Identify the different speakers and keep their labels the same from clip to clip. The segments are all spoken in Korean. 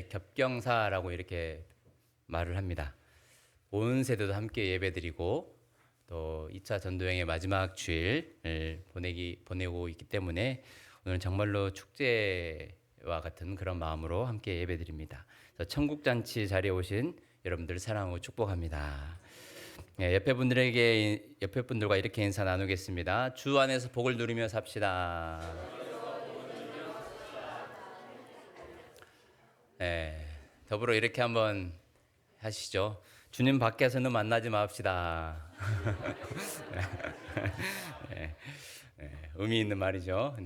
Speaker 1: 겹경사라고 이렇게 말을 합니다. 온 세대도 함께 예배드리고 또 2차 전도여행의 마지막 주일을 보내고 있기 때문에 오늘은 정말로 축제와 같은 그런 마음으로 함께 예배드립니다. 천국잔치 자리에 오신 여러분들 사랑하고 축복합니다. 옆에 분들과 이렇게 인사 나누겠습니다. 주 안에서 복을 누리며 삽시다. 더불어 이렇게 한번 하시죠. 주님 밖에서는 만나지 맙시다. 의미 있는 말이죠.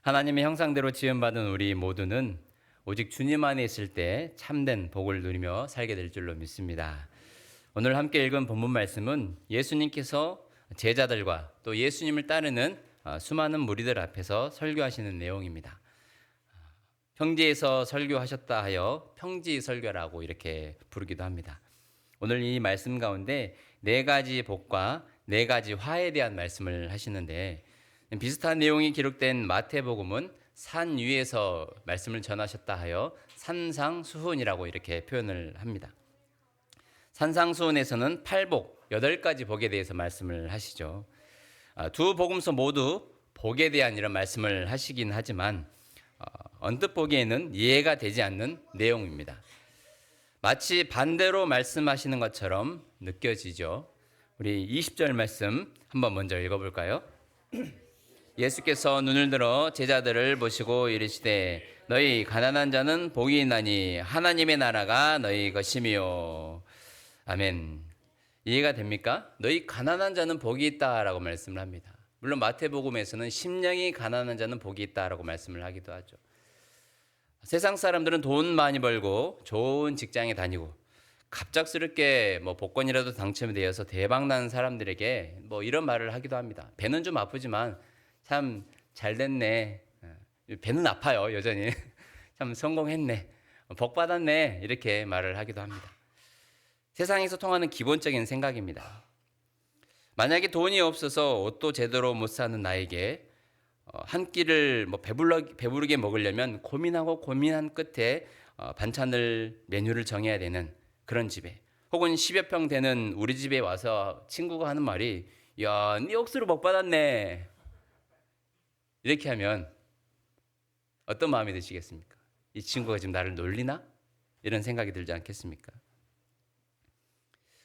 Speaker 1: 하나님의 형상대로 지음받은 우리 모두는 오직 주님 안에 있을 때 참된 복을 누리며 살게 될 줄로 믿습니다. 오늘 함께 읽은 본문 말씀은 예수님께서 제자들과 또 예수님을 따르는 수많은 무리들 앞에서 설교하시는 내용입니다. 평지에서 설교하셨다 하여 평지 설교라고 이렇게 부르기도 합니다. 오늘 이 말씀 가운데 4가지 복과 4가지 화에 대한 말씀을 하시는데, 비슷한 내용이 기록된 마태복음은 산 위에서 말씀을 전하셨다 하여 산상수훈이라고 이렇게 표현을 합니다. 산상수훈에서는 8복, 8가지 복에 대해서 말씀을 하시죠. 두 복음서 모두 복에 대한 이런 말씀을 하시긴 하지만 언뜻 보기에는 이해가 되지 않는 내용입니다. 마치 반대로 말씀하시는 것처럼 느껴지죠. 우리 20절 말씀 한번 먼저 읽어볼까요? 예수께서 눈을 들어 제자들을 보시고 이르시되 너희 가난한 자는 복이 있나니 하나님의 나라가 너희 것이미요. 아멘. 이해가 됩니까? 너희 가난한 자는 복이 있다라고 말씀을 합니다. 물론 마태복음에서는 심령이 가난한 자는 복이 있다라고 말씀을 하기도 하죠. 세상 사람들은 돈 많이 벌고 좋은 직장에 다니고 갑작스럽게 복권이라도 당첨되어서 대박 나는 사람들에게 이런 말을 하기도 합니다. 배는 좀 아프지만 참 잘 됐네. 배는 아파요, 여전히. 참 성공했네. 복 받았네. 이렇게 말을 하기도 합니다. 세상에서 통하는 기본적인 생각입니다. 만약에 돈이 없어서 옷도 제대로 못 사는 나에게 한 끼를 배부르게 먹으려면 고민한 끝에 반찬을 메뉴를 정해야 되는 그런 집에, 혹은 10여 평 되는 우리 집에 와서 친구가 하는 말이 야, 네 억수로 복 받았네. 이렇게 하면 어떤 마음이 드시겠습니까? 이 친구가 지금 나를 놀리나? 이런 생각이 들지 않겠습니까?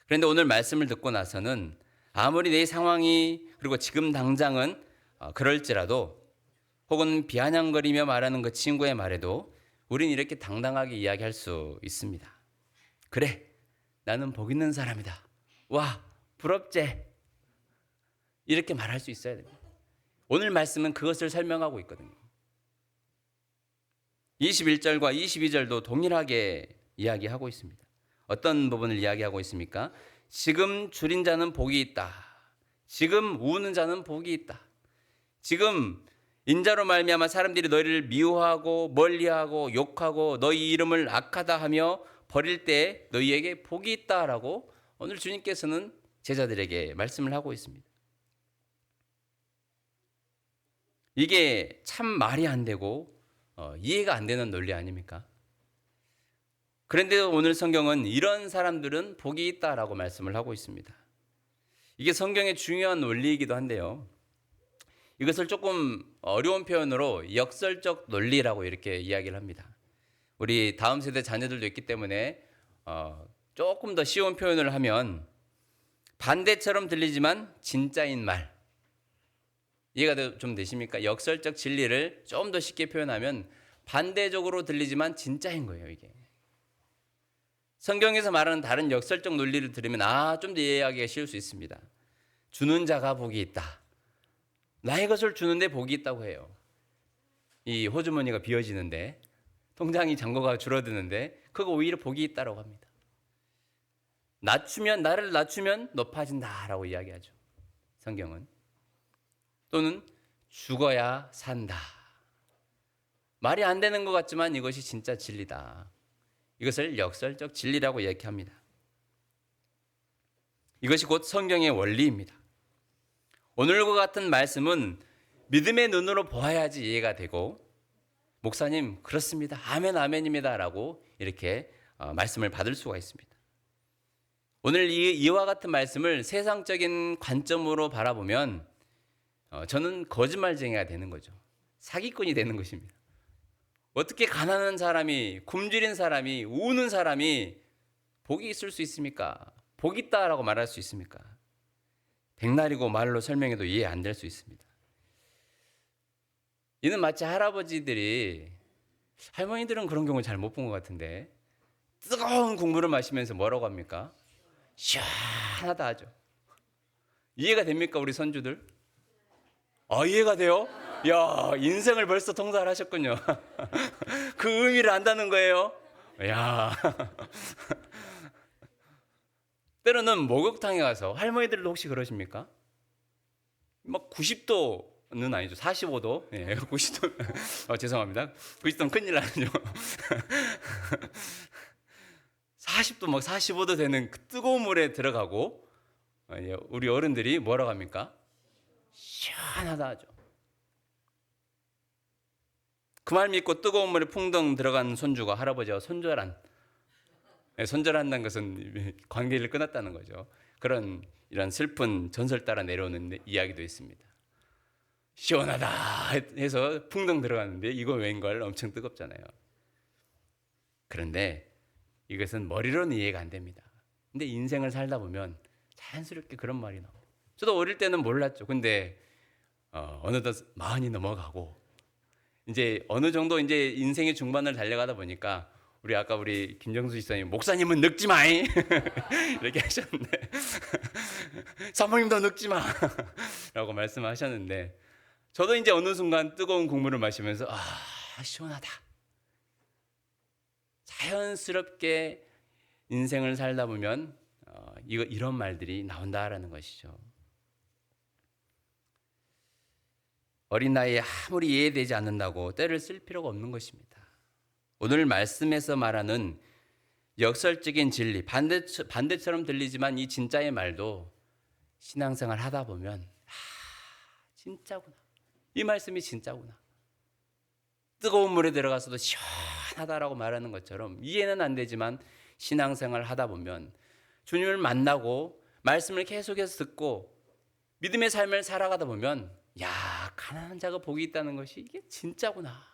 Speaker 1: 그런데 오늘 말씀을 듣고 나서는 아무리 내 상황이 그리고 지금 당장은 그럴지라도, 혹은 비아냥거리며 말하는 그 친구의 말에도 우린 이렇게 당당하게 이야기할 수 있습니다. 그래, 나는 복 있는 사람이다. 와, 부럽제. 이렇게 말할 수 있어야 됩니다. 오늘 말씀은 그것을 설명하고 있거든요. 21절과 22절도 동일하게 이야기하고 있습니다. 어떤 부분을 이야기하고 있습니까? 지금 줄인 자는 복이 있다. 지금 우는 자는 복이 있다. 지금 인자로 말미암아 사람들이 너희를 미워하고 멀리하고 욕하고 너희 이름을 악하다 하며 버릴 때 너희에게 복이 있다라고 오늘 주님께서는 제자들에게 말씀을 하고 있습니다. 이게 참 말이 안 되고 이해가 안 되는 논리 아닙니까? 그런데 오늘 성경은 이런 사람들은 복이 있다라고 말씀을 하고 있습니다. 이게 성경의 중요한 논리이기도 한데요. 이것을 조금 어려운 표현으로 역설적 논리라고 이렇게 이야기를 합니다. 우리 다음 세대 자녀들도 있기 때문에 조금 더 쉬운 표현을 하면 반대처럼 들리지만 진짜인 말. 이해가 좀 되십니까? 역설적 진리를 좀 더 쉽게 표현하면 반대적으로 들리지만 진짜인 거예요, 이게. 성경에서 말하는 다른 역설적 논리를 들으면 좀 더 이해하기가 쉬울 수 있습니다. 주는 자가 복이 있다. 나의 것을 주는데 복이 있다고 해요. 이 호주머니가 비어지는데, 통장이 잔고가 줄어드는데 그거 오히려 복이 있다라고 합니다. 나를 낮추면 높아진다라고 이야기하죠, 성경은. 또는 죽어야 산다. 말이 안 되는 것 같지만 이것이 진짜 진리다. 이것을 역설적 진리라고 이야기합니다. 이것이 곧 성경의 원리입니다. 오늘과 같은 말씀은 믿음의 눈으로 보아야지 이해가 되고, 목사님 그렇습니다. 아멘 아멘입니다. 라고 이렇게 말씀을 받을 수가 있습니다. 오늘 이와 같은 말씀을 세상적인 관점으로 바라보면 저는 거짓말쟁이가 되는 거죠. 사기꾼이 되는 것입니다. 어떻게 가난한 사람이, 굶주린 사람이, 우는 사람이 복이 있을 수 있습니까? 복 있다라고 말할 수 있습니까? 백날이고 말로 설명해도 이해 안 될 수 있습니다. 이는 마치 할아버지들이, 할머니들은 그런 경우 잘 못 본 것 같은데, 뜨거운 국물을 마시면서 뭐라고 합니까? 시원하다 하죠. 이해가 됩니까, 우리 선주들? 이해가 돼요? 야, 인생을 벌써 통달하셨군요. 그 의미를 안다는 거예요. 야. 때로는 목욕탕에 가서, 할머니들도 혹시 그러십니까? 막 90도는 아니죠. 45도. 예, 90도. 죄송합니다. 90도는 큰일 나죠. 40도 막 45도 되는 그 뜨거운 물에 들어가고 우리 어른들이 뭐라고 합니까? 시원하다 하죠. 그 말 믿고 뜨거운 물에 풍덩 들어간 손주가 할아버지와 손절한다는 것은 관계를 끊었다는 거죠. 이런 슬픈 전설 따라 내려오는 이야기도 있습니다. 시원하다 해서 풍덩 들어갔는데 이거 웬걸 엄청 뜨겁잖아요. 그런데 이것은 머리로는 이해가 안 됩니다. 근데 인생을 살다 보면 자연스럽게 그런 말이 나옵니다. 저도 어릴 때는 몰랐죠. 근데 어느덧 40이 넘어가고 이제 어느 정도 이제 인생의 중반을 달려가다 보니까 우리 김정수 지사님, 목사님은 늙지 마 이렇게 하셨는데 사모님도 늙지 마라고 말씀하셨는데 저도 이제 어느 순간 뜨거운 국물을 마시면서 시원하다. 자연스럽게 인생을 살다 보면 이런 말들이 나온다라는 것이죠. 어린 나이에 아무리 이해되지 않는다고 때를 쓸 필요가 없는 것입니다. 오늘 말씀에서 말하는 역설적인 진리, 반대처럼 들리지만 이 진짜의 말도 신앙생활 하다 보면 진짜구나. 이 말씀이 진짜구나. 뜨거운 물에 들어가서도 시원하다라고 말하는 것처럼 이해는 안 되지만 신앙생활 하다 보면 주님을 만나고 말씀을 계속해서 듣고 믿음의 삶을 살아가다 보면 가난한 자가 복이 있다는 것이 이게 진짜구나.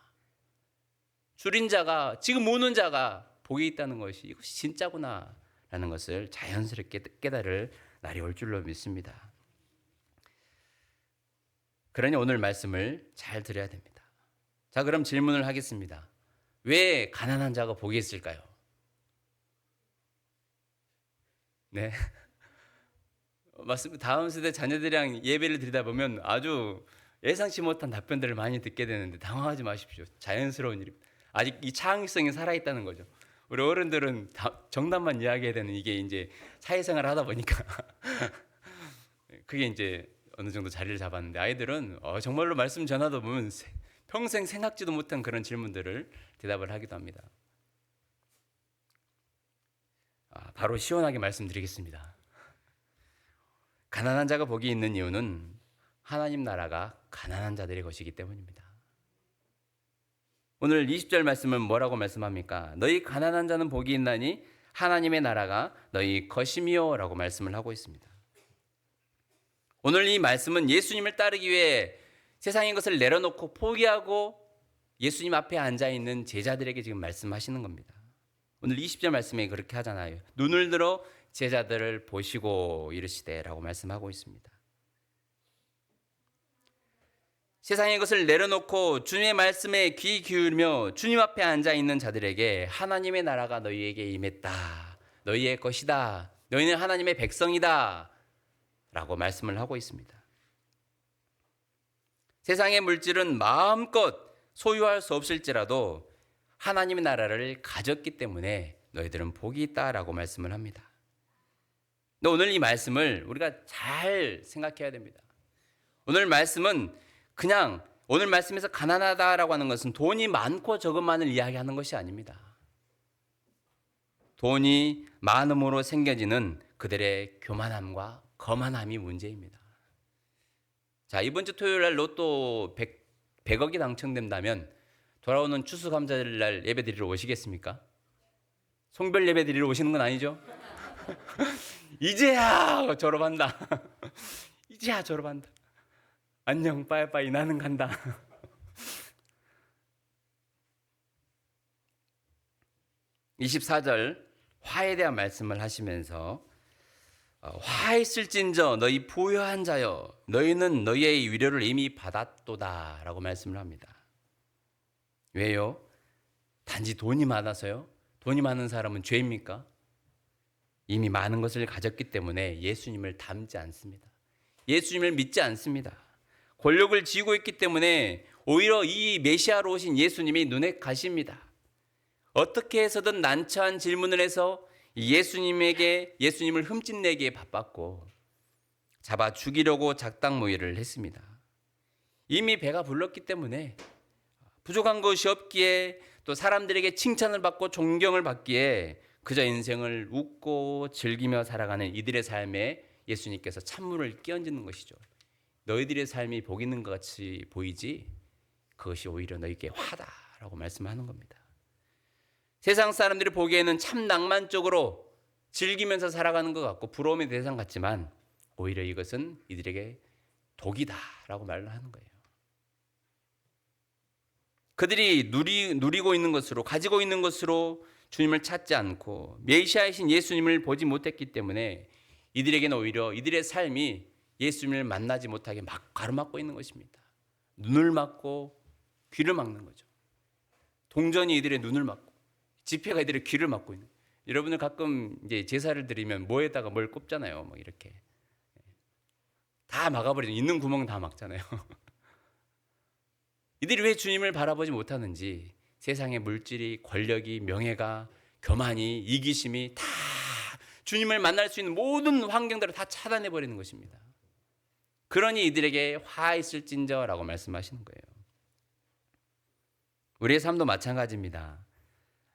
Speaker 1: 줄인 자가, 지금 우는 자가 복이 있다는 것이 이것이 진짜구나 라는 것을 자연스럽게 깨달을 날이 올 줄로 믿습니다. 그러니 오늘 말씀을 잘 들어야 됩니다. 자, 그럼 질문을 하겠습니다. 왜 가난한 자가 복이 있을까요? 네. 맞습니다. 다음 세대 자녀들이랑 예배를 드리다 보면 아주 예상치 못한 답변들을 많이 듣게 되는데 당황하지 마십시오. 자연스러운 일입니다. 아직 이 창의성이 살아있다는 거죠. 우리 어른들은 정답만 이야기해야 되는 이게 이제 사회생활을 하다 보니까 그게 이제 어느 정도 자리를 잡았는데 아이들은 정말로 말씀 전하다 보면 평생 생각지도 못한 그런 질문들을 대답을 하기도 합니다. 바로 시원하게 말씀드리겠습니다. 가난한 자가 복이 있는 이유는 하나님 나라가 가난한 자들의 것이기 때문입니다. 오늘 20절 말씀은 뭐라고 말씀합니까? 너희 가난한 자는 복이 있나니 하나님의 나라가 너희 것이미요 라고 말씀을 하고 있습니다. 오늘 이 말씀은 예수님을 따르기 위해 세상의 것을 내려놓고 포기하고 예수님 앞에 앉아있는 제자들에게 지금 말씀하시는 겁니다. 오늘 20절 말씀에 그렇게 하잖아요. 눈을 들어 제자들을 보시고 이르시되 라고 말씀하고 있습니다. 세상의 것을 내려놓고 주님의 말씀에 귀 기울이며 주님 앞에 앉아있는 자들에게 하나님의 나라가 너희에게 임했다. 너희의 것이다. 너희는 하나님의 백성이다. 라고 말씀을 하고 있습니다. 세상의 물질은 마음껏 소유할 수 없을지라도 하나님의 나라를 가졌기 때문에 너희들은 복이 있다라고 말씀을 합니다. 근데 오늘 이 말씀을 우리가 잘 생각해야 됩니다. 오늘 말씀은 오늘 말씀에서 가난하다라고 하는 것은 돈이 많고 적음만을 이야기하는 것이 아닙니다. 돈이 많음으로 생겨지는 그들의 교만함과 거만함이 문제입니다. 자, 이번 주 토요일 날 로또 100억이 당첨된다면 돌아오는 추수감사절 예배 드리러 오시겠습니까? 송별 예배 드리러 오시는 건 아니죠? 이제야 졸업한다. 이제야 졸업한다. 안녕 빠이빠이 나는 간다. 24절 화에 대한 말씀을 하시면서 화했을진저 너희 부유한 자여 너희는 너희의 위로를 이미 받았도다 라고 말씀을 합니다. 왜요? 단지 돈이 많아서요? 돈이 많은 사람은 죄입니까? 이미 많은 것을 가졌기 때문에 예수님을 닮지 않습니다. 예수님을 믿지 않습니다. 권력을 쥐고 있기 때문에 오히려 이 메시아로 오신 예수님이 눈에 가십니다. 어떻게 해서든 난처한 질문을 해서 예수님을 흠집내기에 바빴고 잡아 죽이려고 작당모의를 했습니다. 이미 배가 불렀기 때문에 부족한 것이 없기에 또 사람들에게 칭찬을 받고 존경을 받기에 그저 인생을 웃고 즐기며 살아가는 이들의 삶에 예수님께서 찬물을 끼얹는 것이죠. 너희들의 삶이 복 있는 것 같이 보이지 그것이 오히려 너희에게 화다라고 말씀하는 겁니다. 세상 사람들이 보기에는 참 낭만적으로 즐기면서 살아가는 것 같고 부러움의 대상 같지만 오히려 이것은 이들에게 독이다라고 말을 하는 거예요. 그들이 누리고 있는 것으로 가지고 있는 것으로 주님을 찾지 않고 메시아이신 예수님을 보지 못했기 때문에 이들에게는 오히려 이들의 삶이 예수님을 만나지 못하게 막 가로막고 있는 것입니다. 눈을 막고 귀를 막는 거죠. 동전이 이들의 눈을 막고 지폐가 이들의 귀를 막고 있는 거예요. 여러분들 가끔 이제 제사를 드리면 뭐에다가 뭘 꼽잖아요. 막 이렇게 다 막아버리죠. 있는 구멍 다 막잖아요. 이들이 왜 주님을 바라보지 못하는지 세상의 물질이, 권력이, 명예가, 교만이, 이기심이 다 주님을 만날 수 있는 모든 환경들을 다 차단해 버리는 것입니다. 그러니 이들에게 화 있을진저라고 말씀하시는 거예요. 우리의 삶도 마찬가지입니다.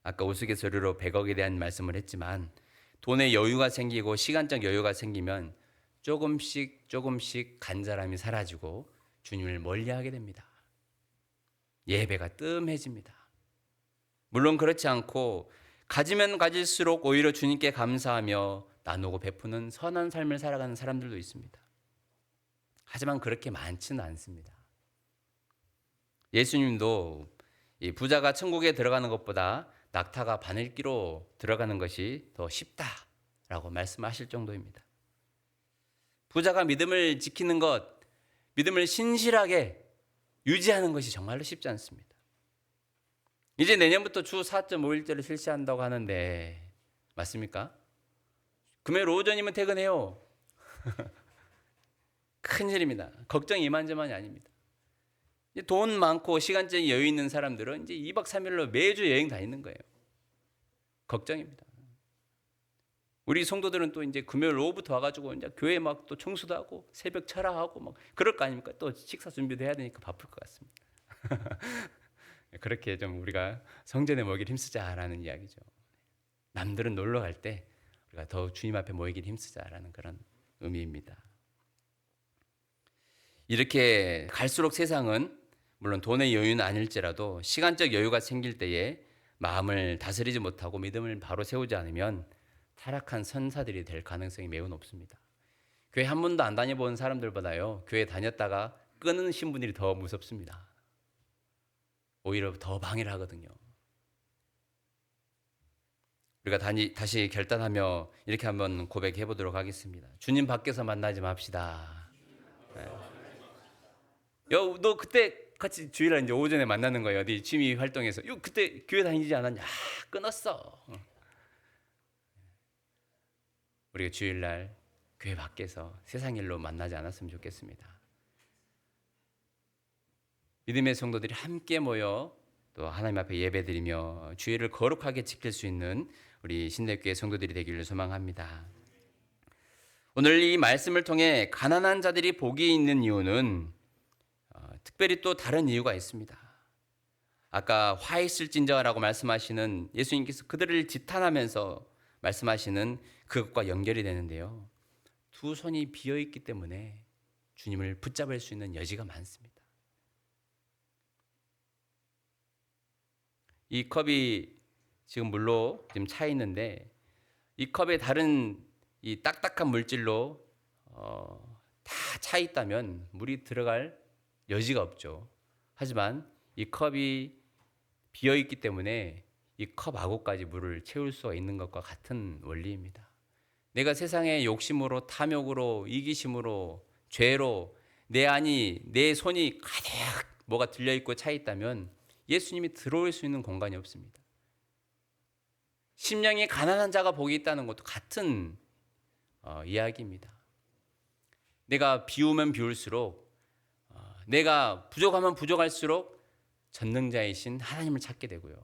Speaker 1: 아까 우스갯소리로 100억에 대한 말씀을 했지만 돈의 여유가 생기고 시간적 여유가 생기면 조금씩 간절함이 사라지고 주님을 멀리하게 됩니다. 예배가 뜸해집니다. 물론 그렇지 않고 가지면 가질수록 오히려 주님께 감사하며 나누고 베푸는 선한 삶을 살아가는 사람들도 있습니다. 하지만 그렇게 많지는 않습니다. 예수님도 이 부자가 천국에 들어가는 것보다 낙타가 바늘기로 들어가는 것이 더 쉽다라고 말씀하실 정도입니다. 부자가 믿음을 지키는 것, 믿음을 신실하게 유지하는 것이 정말로 쉽지 않습니다. 이제 내년부터 주 4.5일제를 실시한다고 하는데 맞습니까? 금요일 오전이면 퇴근해요. 큰일입니다. 걱정이 이만저만이 아닙니다. 돈 많고 시간적인 여유 있는 사람들은 이제 2박 3일로 매주 여행 다니는 거예요. 걱정입니다. 우리 성도들은 또 이제 금요일 오후부터 와가지고 이제 교회 막 또 청소도 하고 새벽 철학하고 막 그럴 거 아닙니까? 또 식사 준비도 해야 되니까 바쁠 것 같습니다. 그렇게 좀 우리가 성전에 모이길 힘쓰자라는 이야기죠. 남들은 놀러 갈 때 우리가 더 주님 앞에 모이길 힘쓰자라는 그런 의미입니다. 이렇게 갈수록 세상은 물론 돈의 여유는 아닐지라도 시간적 여유가 생길 때에 마음을 다스리지 못하고 믿음을 바로 세우지 않으면 타락한 선사들이 될 가능성이 매우 높습니다. 교회 한 번도 안 다녀본 사람들보다요 교회 다녔다가 끊는 신분들이 더 무섭습니다. 오히려 더 방해를 하거든요. 우리가 다시 결단하며 이렇게 한번 고백해 보도록 하겠습니다. 주님 밖에서 만나지 맙시다. 네. 너 그때 같이 주일날 이제 오전에 만나는 거예요. 어디 취미 활동에서. 그때 교회 다니지 않았냐? 끊었어. 우리가 주일날 교회 밖에서 세상 일로 만나지 않았으면 좋겠습니다. 믿음의 성도들이 함께 모여 또 하나님 앞에 예배드리며 주일을 거룩하게 지킬 수 있는 우리 신대교회 성도들이 되기를 소망합니다. 오늘 이 말씀을 통해 가난한 자들이 복이 있는 이유는 특별히 또 다른 이유가 있습니다. 아까 화 있을진저라고 말씀하시는 예수님께서 그들을 지탄하면서 말씀하시는 그것과 연결이 되는데요. 두 손이 비어 있기 때문에 주님을 붙잡을 수 있는 여지가 많습니다. 이 컵이 지금 물로 지금 차 있는데 이 컵에 다른 이 딱딱한 물질로 다 차 있다면 물이 들어갈 여지가 없죠. 하지만 이 컵이 비어 있기 때문에 이 컵 안고까지 물을 채울 수가 있는 것과 같은 원리입니다. 내가 세상의 욕심으로 탐욕으로 이기심으로 죄로 내 손이 가득 뭐가 들려 있고 차 있다면 예수님이 들어올 수 있는 공간이 없습니다. 심령이 가난한 자가 복이 있다는 것도 같은 이야기입니다. 내가 비우면 비울수록 내가 부족하면 부족할수록 전능자이신 하나님을 찾게 되고요.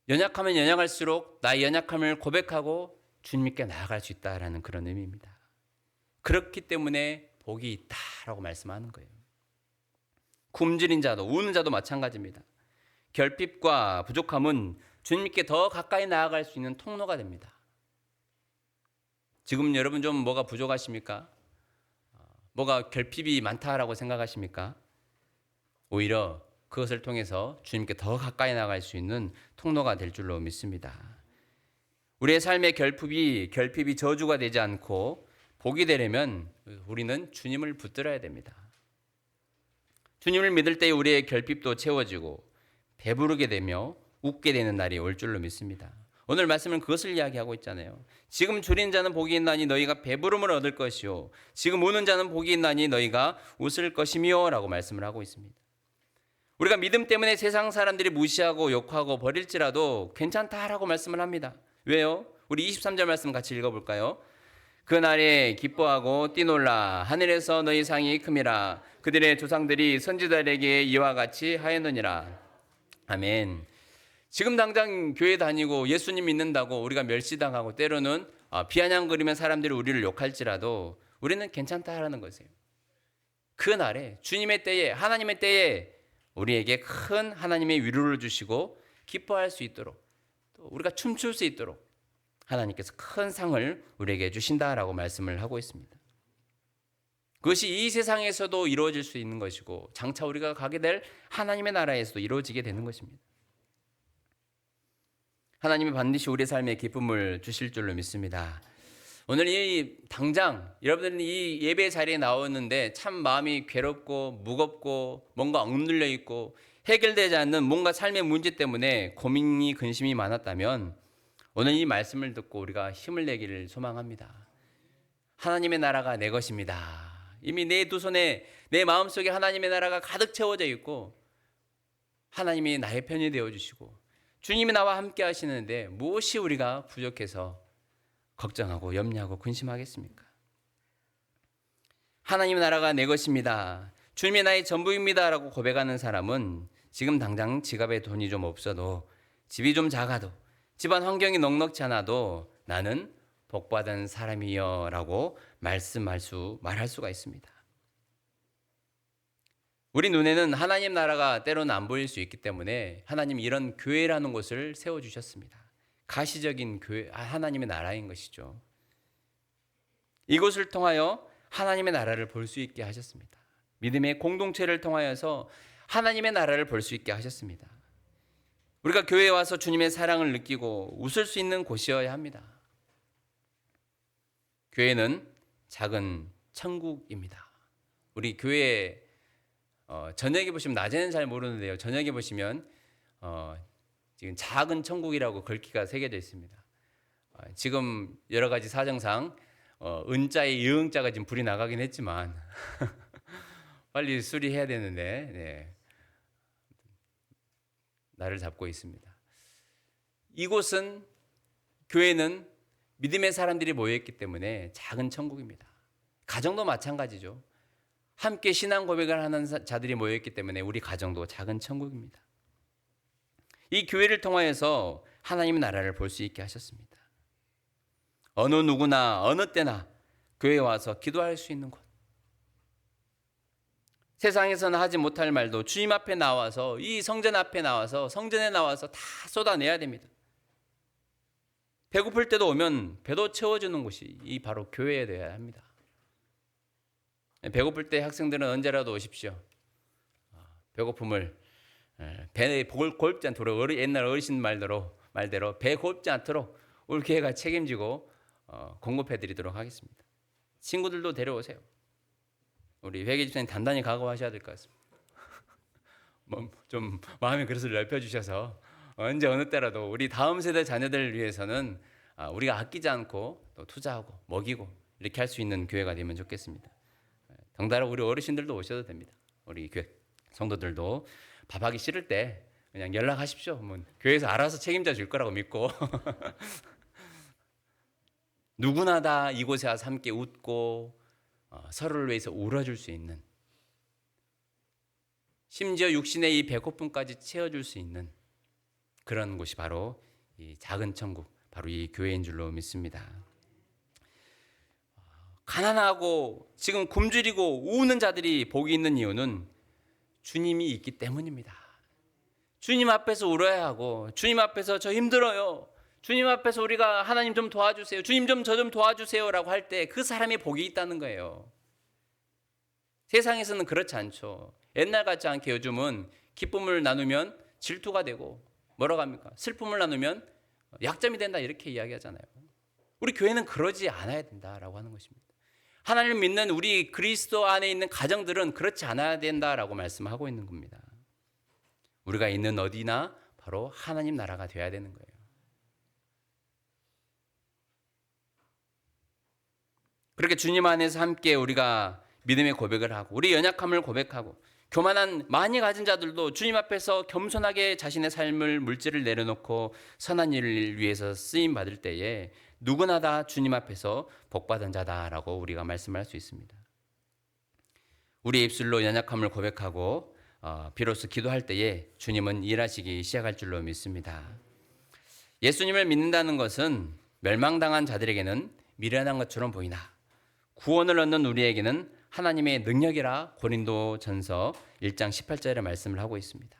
Speaker 1: 연약하면 연약할수록 나의 연약함을 고백하고 주님께 나아갈 수 있다라는 그런 의미입니다. 그렇기 때문에 복이 있다라고 말씀하는 거예요. 굶주린 자도 우는 자도 마찬가지입니다. 결핍과 부족함은 주님께 더 가까이 나아갈 수 있는 통로가 됩니다. 지금 여러분 좀 뭐가 부족하십니까? 뭐가 결핍이 많다라고 생각하십니까? 오히려 그것을 통해서 주님께 더 가까이 나아갈 수 있는 통로가 될 줄로 믿습니다. 우리의 삶의 결핍이 저주가 되지 않고 복이 되려면 우리는 주님을 붙들어야 됩니다. 주님을 믿을 때 우리의 결핍도 채워지고 배부르게 되며 웃게 되는 날이 올 줄로 믿습니다. 오늘 말씀은 그것을 이야기하고 있잖아요. 지금 줄인 자는 복이 있나니 너희가 배부름을 얻을 것이요 지금 우는 자는 복이 있나니 너희가 웃을 것이며 라고 말씀을 하고 있습니다. 우리가 믿음 때문에 세상 사람들이 무시하고 욕하고 버릴지라도 괜찮다라고 말씀을 합니다. 왜요? 우리 23절 말씀 같이 읽어볼까요? 그날에 기뻐하고 뛰놀라 하늘에서 너희 상이 큼이라 그들의 조상들이 선지자들에게 이와 같이 하였느니라. 아멘. 지금 당장 교회 다니고 예수님 믿는다고 우리가 멸시당하고 때로는 비아냥거리면 사람들이 우리를 욕할지라도 우리는 괜찮다라는 것이에요. 그날에 주님의 때에 하나님의 때에 우리에게 큰 하나님의 위로를 주시고 기뻐할 수 있도록 또 우리가 춤출 수 있도록 하나님께서 큰 상을 우리에게 주신다라고 말씀을 하고 있습니다. 그것이 이 세상에서도 이루어질 수 있는 것이고 장차 우리가 가게 될 하나님의 나라에서도 이루어지게 되는 것입니다. 하나님이 반드시 우리의 삶에 기쁨을 주실 줄로 믿습니다. 오늘 이 당장 여러분들은 이 예배 자리에 나오는데 참 마음이 괴롭고 무겁고 뭔가 억눌려 있고 해결되지 않는 뭔가 삶의 문제 때문에 고민이 근심이 많았다면 오늘 이 말씀을 듣고 우리가 힘을 내기를 소망합니다. 하나님의 나라가 내 것입니다. 이미 내 두 손에 내 마음속에 하나님의 나라가 가득 채워져 있고 하나님이 나의 편이 되어주시고 주님이 나와 함께 하시는데 무엇이 우리가 부족해서 걱정하고 염려하고 근심하겠습니까? 하나님의 나라가 내 것입니다. 주님이 나의 전부입니다 라고 고백하는 사람은 지금 당장 지갑에 돈이 좀 없어도 집이 좀 작아도 집안 환경이 넉넉지 않아도 나는 복받은 사람이여 라고 말할 수가 있습니다. 우리 눈에는 하나님 나라가 때로는 안 보일 수 있기 때문에 하나님이 이런 교회라는 곳을 세워주셨습니다. 가시적인 교회, 하나님의 나라인 것이죠. 이곳을 통하여 하나님의 나라를 볼 수 있게 하셨습니다. 믿음의 공동체를 통하여서 하나님의 나라를 볼 수 있게 하셨습니다. 우리가 교회에 와서 주님의 사랑을 느끼고 웃을 수 있는 곳이어야 합니다. 교회는 작은 천국입니다. 우리 교회 저녁에 보시면 낮에는 잘 모르는데요. 저녁에 보시면 지금 작은 천국이라고 글귀가 새겨져 있습니다. 지금 여러 가지 사정상 은자의 여응자가 지금 불이 나가긴 했지만 빨리 수리해야 되는데 네. 나를 잡고 있습니다. 이곳은 교회는 믿음의 사람들이 모여있기 때문에 작은 천국입니다. 가정도 마찬가지죠. 함께 신앙 고백을 하는 자들이 모여있기 때문에 우리 가정도 작은 천국입니다. 이 교회를 통하여서 하나님의 나라를 볼 수 있게 하셨습니다. 어느 누구나 어느 때나 교회에 와서 기도할 수 있는 곳. 세상에서는 하지 못할 말도 주님 앞에 나와서 이 성전 앞에 나와서 성전에 나와서 다 쏟아내야 됩니다. 배고플 때도 오면 배도 채워주는 곳이 이 바로 교회에 되어야 합니다. 배고플 때 학생들은 언제라도 오십시오. 배고픔을 배 곱지 않도록 옛날 어르신 말대로 배 곱지 않도록 우리 교회가 책임지고 공급해드리도록 하겠습니다. 친구들도 데려오세요. 우리 회계 집사님 단단히 각오하셔야 될 것 같습니다. 좀 마음의 그릇을 넓혀주셔서 언제 어느 때라도 우리 다음 세대 자녀들을 위해서는 우리가 아끼지 않고 또 투자하고 먹이고 이렇게 할 수 있는 교회가 되면 좋겠습니다. 덩달아 우리 어르신들도 오셔도 됩니다. 우리 교회 성도들도 밥하기 싫을 때 그냥 연락하십시오. 교회에서 알아서 책임져 줄 거라고 믿고 누구나 다 이곳에 와서 함께 웃고 서로를 위해서 울어줄 수 있는, 심지어 육신의 이 배고픔까지 채워줄 수 있는 그런 곳이 바로 이 작은 천국, 바로 이 교회인 줄로 믿습니다. 가난하고 지금 굶주리고 우는 자들이 복이 있는 이유는 주님이 있기 때문입니다. 주님 앞에서 울어야 하고, 주님 앞에서 저 힘들어요, 주님 앞에서 우리가 하나님 좀 도와주세요, 주님 좀 저 좀 도와주세요 라고 할 때 그 사람이 복이 있다는 거예요. 세상에서는 그렇지 않죠. 옛날 같지 않게 요즘은 기쁨을 나누면 질투가 되고, 뭐라고 합니까? 슬픔을 나누면 약점이 된다 이렇게 이야기하잖아요. 우리 교회는 그러지 않아야 된다라고 하는 것입니다. 하나님을 믿는 우리 그리스도 안에 있는 가정들은 그렇지 않아야 된다라고 말씀하고 있는 겁니다. 우리가 있는 어디나 바로 하나님 나라가 되어야 되는 거예요. 그렇게 주님 안에서 함께 우리가 믿음의 고백을 하고 우리 연약함을 고백하고 교만한 많이 가진 자들도 주님 앞에서 겸손하게 자신의 삶을 물질을 내려놓고 선한 일을 위해서 쓰임 받을 때에 누구나 다 주님 앞에서 복받은 자다라고 우리가 말씀할 수 있습니다. 우리의 입술로 연약함을 고백하고 비로소 기도할 때에 주님은 일하시기 시작할 줄로 믿습니다. 예수님을 믿는다는 것은 멸망당한 자들에게는 미련한 것처럼 보이나 구원을 얻는 우리에게는 하나님의 능력이라 고린도전서 1장 18절에 말씀을 하고 있습니다.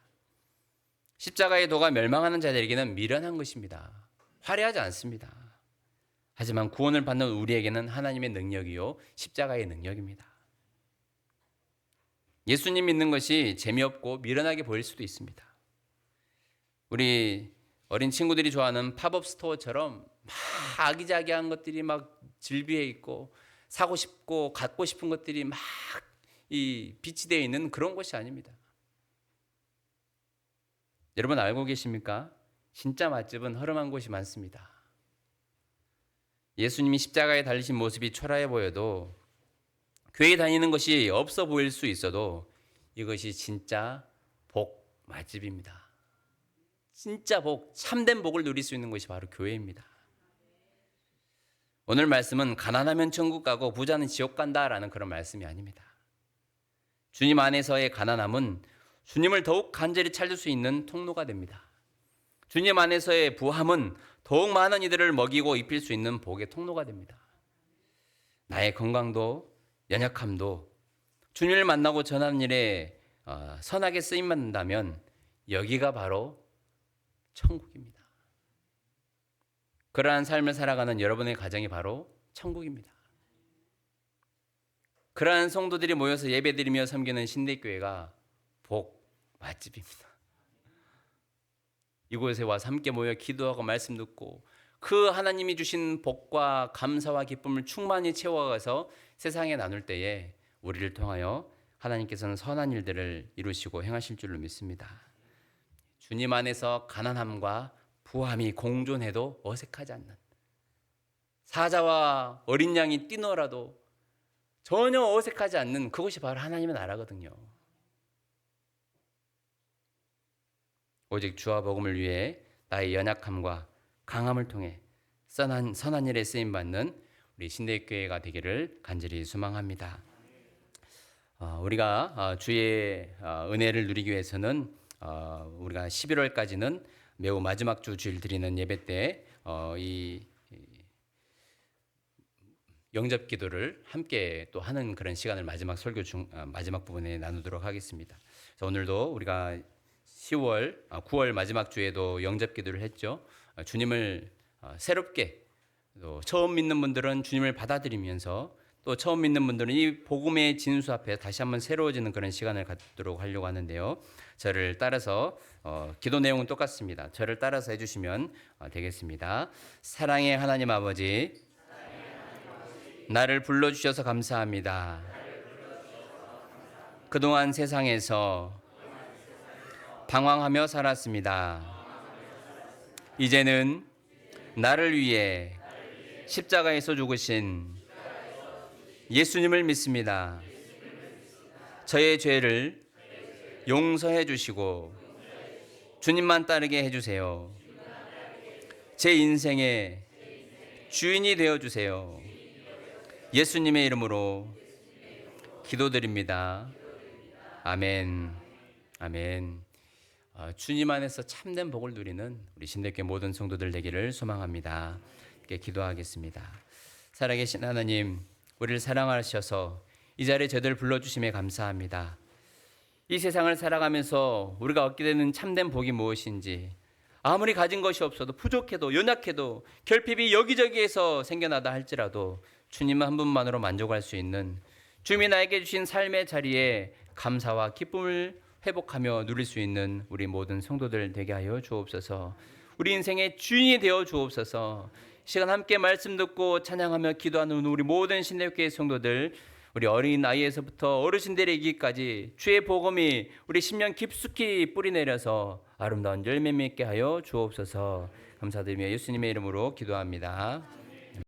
Speaker 1: 십자가의 도가 멸망하는 자들에게는 미련한 것입니다. 화려하지 않습니다. 하지만 구원을 받는 우리에게는 하나님의 능력이요 십자가의 능력입니다. 예수님 믿는 것이 재미없고 미련하게 보일 수도 있습니다. 우리 어린 친구들이 좋아하는 팝업 스토어처럼 막 아기자기한 것들이 막 질비해 있고 사고 싶고 갖고 싶은 것들이 막 이 비치되어 있는 그런 곳이 아닙니다. 여러분 알고 계십니까? 진짜 맛집은 허름한 곳이 많습니다. 예수님이 십자가에 달리신 모습이 초라해 보여도 교회 다니는 것이 없어 보일 수 있어도 이것이 진짜 복 맛집입니다. 진짜 복, 참된 복을 누릴 수 있는 것이 바로 교회입니다. 오늘 말씀은 가난하면 천국 가고 부자는 지옥 간다라는 그런 말씀이 아닙니다. 주님 안에서의 가난함은 주님을 더욱 간절히 찾을 수 있는 통로가 됩니다. 주님 안에서의 부함은 더욱 많은 이들을 먹이고 입힐 수 있는 복의 통로가 됩니다. 나의 건강도 연약함도 주님을 만나고 전하는 일에 선하게 쓰임받는다면 여기가 바로 천국입니다. 그러한 삶을 살아가는 여러분의 가정이 바로 천국입니다. 그러한 성도들이 모여서 예배드리며 섬기는 신대교회가 복 맛집입니다. 이곳에 와서 함께 모여 기도하고 말씀 듣고 그 하나님이 주신 복과 감사와 기쁨을 충만히 채워가서 세상에 나눌 때에 우리를 통하여 하나님께서는 선한 일들을 이루시고 행하실 줄로 믿습니다. 주님 안에서 가난함과 부함이 공존해도 어색하지 않는, 사자와 어린 양이 뛰놀아도 전혀 어색하지 않는 그것이 바로 하나님의 나라거든요. 오직 주와 복음을 위해 나의 연약함과 강함을 통해 선한 일에 쓰임받는 우리 신대교회가 되기를 간절히 소망합니다. 우리가 주의 은혜를 누리기 위해서는 우리가 11월까지는 매우 마지막 주 주일 드리는 예배 때 이 영접 기도를 함께 또 하는 그런 시간을 마지막 설교 마지막 부분에 나누도록 하겠습니다. 그래서 오늘도 우리가 9월 마지막 주에도 영접 기도를 했죠. 주님을 새롭게 또 처음 믿는 분들은 주님을 받아들이면서 또 처음 믿는 분들은 이 복음의 진수 앞에 다시 한번 새로워지는 그런 시간을 갖도록 하려고 하는데요. 저를 따라서 기도 내용은 똑같습니다. 저를 따라서 해주시면 되겠습니다. 사랑의 하나님 아버지, 나를 불러주셔서 감사합니다. 그동안 세상에서 방황하며 살았습니다. 이제는 나를 위해 십자가에서 죽으신 예수님을 믿습니다. 저의 죄를 용서해 주시고 주님만 따르게 해주세요. 제 인생의 주인이 되어 주세요. 예수님의 이름으로 기도드립니다. 아멘. 아멘. 주님 안에서 참된 복을 누리는 우리 신대교회 모든 성도들 되기를 소망합니다. 이렇게 기도하겠습니다. 살아계신 하나님, 우리를 사랑하셔서 이 자리에 저희들 불러주심에 감사합니다. 이 세상을 살아가면서 우리가 얻게 되는 참된 복이 무엇인지, 아무리 가진 것이 없어도 부족해도 연약해도 결핍이 여기저기에서 생겨나다 할지라도 주님 한 분만으로 만족할 수 있는, 주님이 나에게 주신 삶의 자리에 감사와 기쁨을 회복하며 누릴 수 있는 우리 모든 성도들 되게 하여 주옵소서. 우리 인생의 주인이 되어 주옵소서. 시간 함께 말씀 듣고 찬양하며 기도하는 우리 모든 신대교회 성도들, 우리 어린 나이에서부터 어르신들의 이기까지 주의 복음이 우리 심령 깊숙이 뿌리내려서 아름다운 열매 맺게 하여 주옵소서. 감사드리며 예수님의 이름으로 기도합니다.